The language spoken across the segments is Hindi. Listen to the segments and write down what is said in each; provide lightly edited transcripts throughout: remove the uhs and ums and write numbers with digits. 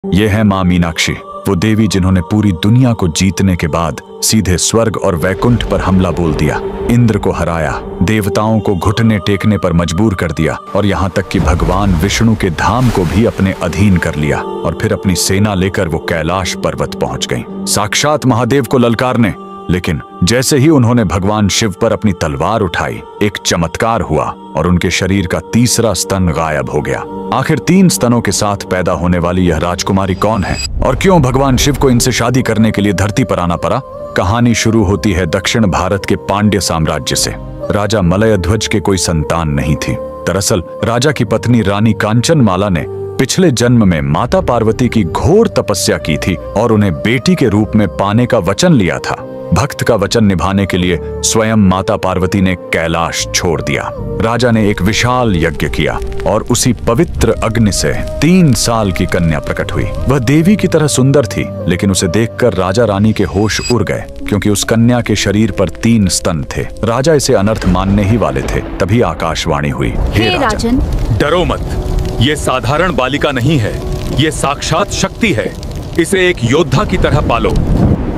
ये है माँ मीनाक्षी, वो देवी जिन्होंने पूरी दुनिया को जीतने के बाद सीधे स्वर्ग और वैकुंठ पर हमला बोल दिया, इंद्र को हराया, देवताओं को घुटने टेकने पर मजबूर कर दिया और यहाँ तक कि भगवान विष्णु के धाम को भी अपने अधीन कर लिया और फिर अपनी सेना लेकर वो कैलाश पर्वत पहुंच गई, साक्षात महादेव को ललकारने। लेकिन जैसे ही उन्होंने भगवान शिव पर अपनी तलवार उठाई, एक चमत्कार हुआ और उनके शरीर का तीसरा स्तन गायब हो गया। आखिर 3 स्तनों के साथ पैदा होने वाली यह राजकुमारी कौन है और क्यों भगवान शिव को इनसे शादी करने के लिए धरती पर आना पड़ा? कहानी शुरू होती है दक्षिण भारत के पांड्य साम्राज्य से। राजा मलयध्वज के कोई संतान नहीं थी। दरअसल राजा की पत्नी रानी कांचनमाला ने पिछले जन्म में माता पार्वती की घोर तपस्या की थी और उन्हें बेटी के रूप में पाने का वचन लिया था। भक्त का वचन निभाने के लिए स्वयं माता पार्वती ने कैलाश छोड़ दिया। राजा ने एक विशाल यज्ञ किया और उसी पवित्र अग्नि से 3 साल की कन्या प्रकट हुई। वह देवी की तरह सुंदर थी, लेकिन उसे देखकर राजा रानी के होश उड़ गए, क्योंकि उस कन्या के शरीर पर 3 स्तन थे। राजा इसे अनर्थ मानने ही वाले थे, तभी आकाशवाणी हुई, हे राजन, डरो मत, ये साधारण बालिका नहीं है, ये साक्षात शक्ति है। इसे एक योद्धा की तरह पालो।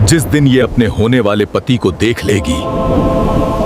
जिस दिन ये अपने होने वाले पति को देख लेगी,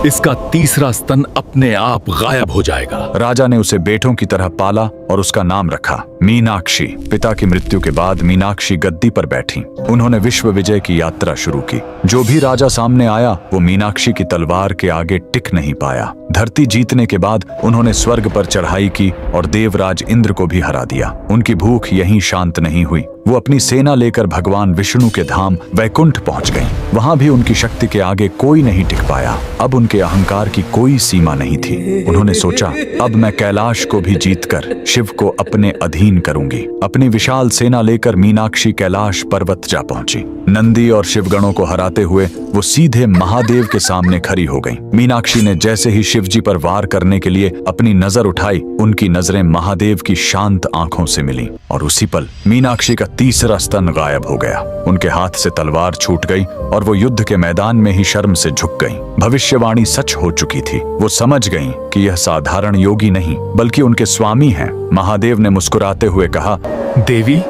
इसका तीसरा स्तन अपने आप गायब हो जाएगा। राजा ने उसे बेटों की तरह पाला और उसका नाम रखा मीनाक्षी। पिता की मृत्यु के बाद मीनाक्षी गद्दी पर बैठी। उन्होंने विश्व विजय की यात्रा शुरू की। जो भी राजा सामने आया वो मीनाक्षी की तलवार के आगे टिक नहीं पाया। धरती जीतने के बाद उन्होंने स्वर्ग पर चढ़ाई की और देवराज इंद्र को भी हरा दिया। उनकी भूख यहीं शांत नहीं हुई। वो अपनी सेना लेकर भगवान विष्णु के धाम वैकुंठ पहुंच गईं। वहां भी उनकी शक्ति के आगे कोई नहीं टिक पाया। अब उनके अहंकार की कोई सीमा नहीं थी। उन्होंने सोचा, अब मैं कैलाश को भी जीतकर शिव को अपने अधीन करूंगी। अपनी विशाल सेना लेकर मीनाक्षी कैलाश पर्वत जा पहुंची। नंदी और शिवगणों को हराते हुए वो सीधे महादेव के सामने खड़ी हो गईं। मीनाक्षी ने जैसे ही शिवजी पर वार करने के लिए अपनी नजर उठाई, उनकी नजरें महादेव की शांत आंखों से मिलीं और उसी पल मीनाक्षी का तीसरा स्तन गायब हो गया। उनके हाथ से तलवार छूट गई और वो युद्ध के मैदान में ही शर्म से झुक गईं। भविष्यवाणी सच हो चुकी थी। वो समझ गईं कि यह साधारण योगी नहीं बल्कि उनके स्वामी हैं। महादेव ने मुस्कुराते हुए कहा, देवी,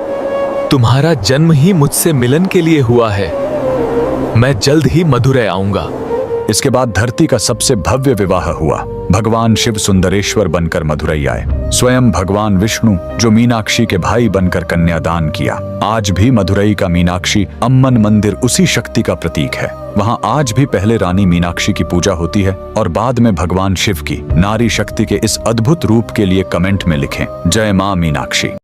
तुम्हारा जन्म ही मुझसे मिलन के लिए हुआ है। मैं जल्द ही मधुरै आऊंगा। इसके बाद धरती का सबसे भव्य विवाह हुआ। भगवान शिव सुंदरेश्वर बनकर मधुरै आए। स्वयं भगवान विष्णु जो मीनाक्षी के भाई बनकर कन्यादान किया। आज भी मधुरै का मीनाक्षी अम्मन मंदिर उसी शक्ति का प्रतीक है। वहाँ आज भी पहले रानी मीनाक्षी की पूजा होती है और बाद में भगवान शिव की। नारी शक्ति के इस अद्भुत रूप के लिए कमेंट में लिखें, जय मां मीनाक्षी।